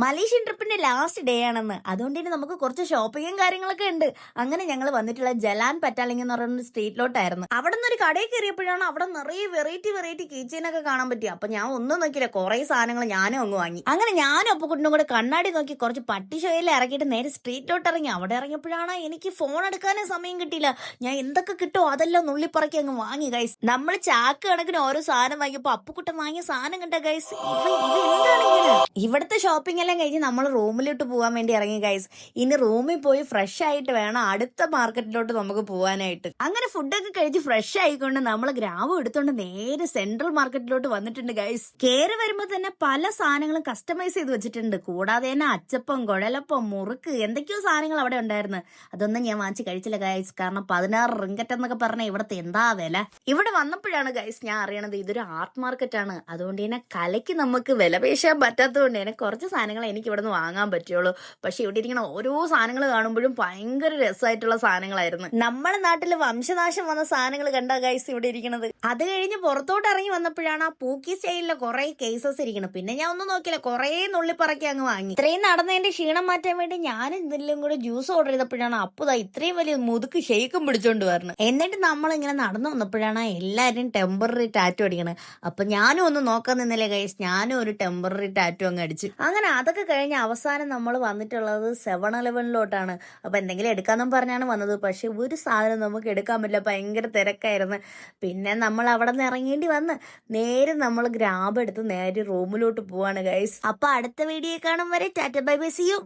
Malaysian ട്രിപ്പിന്റെ last day ആണെന്ന്, അതുകൊണ്ട് തന്നെ നമുക്ക് കുറച്ച് ഷോപ്പിങ്ങും കാര്യങ്ങളൊക്കെ ഉണ്ട്. അങ്ങനെ ഞങ്ങൾ വന്നിട്ടുള്ള ജലാൻ പറ്റാലിംഗ് എന്ന് പറയുന്ന സ്ട്രീറ്റിലോട്ടായിരുന്നു. അവിടെ നിന്ന് ഒരു കടയിൽ കയറിയപ്പോഴാണ് അവിടെ നിറയെ വെറൈറ്റി കീച്ചെയിനൊക്കെ കാണാൻ പറ്റി. അപ്പൊ ഞാൻ ഒന്നും നോക്കിയില്ല, കുറെ സാധനങ്ങൾ ഞാനും അങ്ങ് വാങ്ങി. അങ്ങനെ ഞാനും ഒപ്പക്കുട്ടിനും കൂടെ കണ്ണാടി നോക്കി കുറച്ച് പട്ടിഷോയിൽ ഇറക്കിയിട്ട് നേരെ സ്ട്രീറ്റിലോട്ട് ഇറങ്ങി. അവിടെ ഇറങ്ങിയപ്പോഴാണ് എനിക്ക് ഫോൺ എടുക്കാനേ സമയം കിട്ടിയില്ല. ഞാൻ എന്തൊക്കെ കിട്ടുമോ അതെല്ലാം നുള്ളിപ്പറക്കി അങ്ങ് വാങ്ങി ഗൈസ്. നമ്മൾ ചാക്ക് കണക്കിന് ഓരോ സാധനം വാങ്ങിയപ്പോ അപ്പുക്കുട്ടൻ വാങ്ങിയ സാധനം കണ്ട ഗൈസ്, ഇത് എന്താണ് ഇങ്ങനെ? ഇവിടുത്തെ ഷോപ്പിംഗ് എല്ലാം കഴിഞ്ഞ് നമ്മൾ റൂമിലോട്ട് പോകാൻ വേണ്ടി ഇറങ്ങി ഗൈസ്. ഇനി റൂമിൽ പോയി ഫ്രഷ് ആയിട്ട് വേണം അടുത്ത മാർക്കറ്റിലോട്ട് നമുക്ക് പോകാനായിട്ട്. അങ്ങനെ ഫുഡൊക്കെ കഴിച്ച് ഫ്രഷ് ആയിക്കൊണ്ട് നമ്മൾ ഗ്രാമം എടുത്തോണ്ട് നേരെ സെൻട്രൽ മാർക്കറ്റിലോട്ട് വന്നിട്ടുണ്ട് ഗൈസ്. കയറി വരുമ്പോൾ തന്നെ പല സാധനങ്ങളും കസ്റ്റമൈസ് ചെയ്ത് വെച്ചിട്ടുണ്ട്. കൂടാതെ തന്നെ അച്ചപ്പം, കുഴലപ്പം, മുറുക്ക് എന്തൊക്കെയോ സാധനങ്ങൾ അവിടെ ഉണ്ടായിരുന്നു. അതൊന്നും ഞാൻ വാങ്ങിച്ച് കഴിച്ചില്ല ഗൈസ്, കാരണം 16 റിങ്കറ്റ് എന്നൊക്കെ പറഞ്ഞ ഇവിടുത്തെ എന്താ വില. ഇവിടെ വന്നപ്പോഴാണ് ഗൈസ് ഞാൻ അറിയണത് ഇതൊരു ആർട്ട് മാർക്കറ്റ് ആണ്. അതുകൊണ്ട് തന്നെ കലയ്ക്ക് നമുക്ക് വില പേശാൻ പറ്റാത്തതുകൊണ്ട് തന്നെ കുറച്ച് സാധനങ്ങൾ എനിക്ക് ഇവിടെ നിന്ന് വാങ്ങാൻ പറ്റുള്ളൂ. പക്ഷെ ഇവിടെ ഇരിക്കുന്ന ഓരോ സാധനങ്ങൾ കാണുമ്പോഴും ഭയങ്കര രസമായിട്ടുള്ള സാധനങ്ങളായിരുന്നു. നമ്മുടെ നാട്ടിൽ വംശനാശം വന്ന സാധനങ്ങൾ കണ്ട ഗൈസ് ഇവിടെ ഇരിക്കുന്നത്. അത് കഴിഞ്ഞ് പുറത്തോട്ട് ഇറങ്ങി വന്നപ്പോഴാണ് ആ പൂക്കി സ്റ്റൈലിലെ കുറെ കേസസ് ഇരിക്കുന്നത്. പിന്നെ ഞാൻ ഒന്നും നോക്കില്ല, കുറെ നുള്ളിപ്പറക്കി അങ്ങ് വാങ്ങി. ഇത്രയും നടന്നതിന്റെ ക്ഷീണം മാറ്റാൻ വേണ്ടി ഞാൻ ഇതെല്ലാം കൂടെ ജ്യൂസ് ഓർഡർ ചെയ്തപ്പോഴാണ് അപ്പുതാ ഇത്രയും വലിയ മുതുക്ക് ഷെയ്ക്കും പിടിച്ചോണ്ട് വരുന്നത്. എന്നിട്ട് നമ്മൾ ഇങ്ങനെ നടന്നു വന്നപ്പോഴാണ് എല്ലാവരും ടെമ്പററി ടാറ്റു അടിക്കണത്. അപ്പൊ ഞാനും ഒന്ന് നോക്കാൻ നിന്നില്ലേ ഗൈസ്, ഞാനും ഒരു ടെമ്പററി ടാറ്റു അങ്ങ് അടിച്ചു. അങ്ങനെ അതൊക്കെ കഴിഞ്ഞ് അവസാനം നമ്മൾ വന്നിട്ടുള്ളത് 7-Eleven അപ്പൊ എന്തെങ്കിലും എടുക്കാന്നും പറഞ്ഞാണ് വന്നത്. പക്ഷെ ഒരു സാധനം നമുക്ക് എടുക്കാൻ പറ്റില്ല, ഭയങ്കര തിരക്കായിരുന്നു. പിന്നെ നമ്മൾ അവിടെ നിന്ന് ഇറങ്ങേണ്ടി വന്ന് നേരെ നമ്മൾ ഗ്രാബ് എടുത്ത് നേരെ റൂമിലോട്ട് പോവാണ് ഗൈസ്. അപ്പൊ അടുത്ത വീഡിയോ കാണും വരെ tata bye bye, see U.